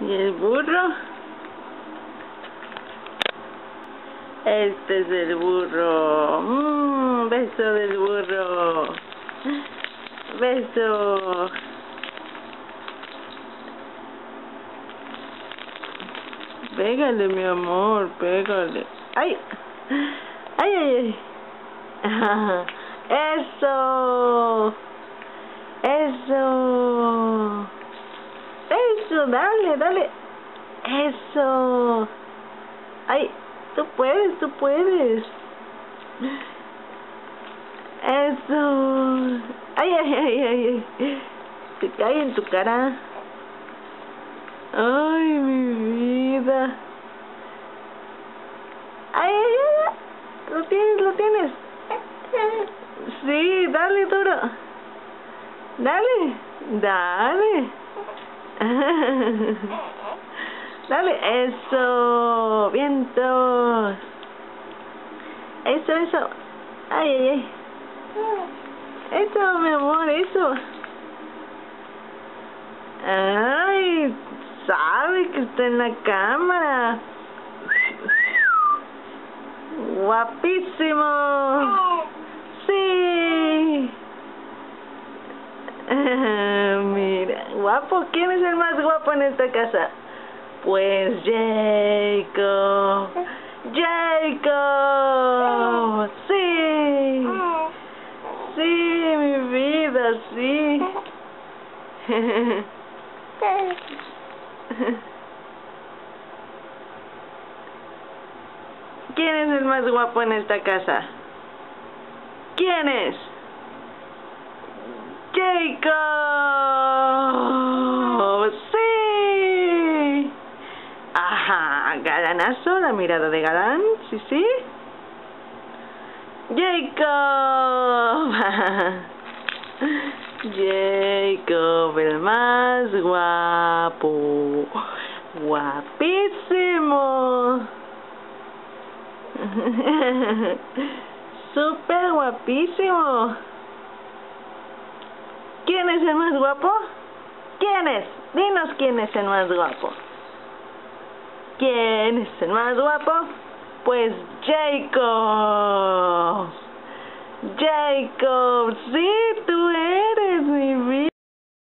¿Y el burro? Este es el burro. Beso del burro. Beso. Pégale, mi amor, pégale. ¡Ay! ¡Ay, ay, ay! ¡Eso! ¡Eso! ¡Eso! ¡Dale, dale! ¡Eso! ¡Ay! ¡Tú puedes, tú puedes! ¡Eso! ¡Ay, ay, ay, ay! Ay. ¡Se cae en tu cara! ¡Ay, mi vida! ¡Ay, ay, ay! ¡Lo tienes, lo tienes! Sí, dale duro. Dale, dale. Dale, eso, vientos. Eso. Ay, ay, ay. Eso, mi amor, eso. Ay, sabe que está en la cámara. Guapísimo. Sí. Mira, guapo. ¿Quién es el más guapo en esta casa? Pues Jacob. Jacob. Sí. Sí, mi vida, sí. ¿Quién es el más guapo en esta casa? ¿Quién es? ¡Jacob! ¡Sí! ¡Ajá! Galanazo, la mirada de galán, sí, sí. ¡Jacob! Jacob, el más guapo. ¡Guapísimo! ¡Súper guapísimo! ¿Quién es el más guapo? ¿Quién es? Dinos quién es el más guapo. ¿Quién es el más guapo? Pues Jacob. Jacob, sí, tú eres mi vida.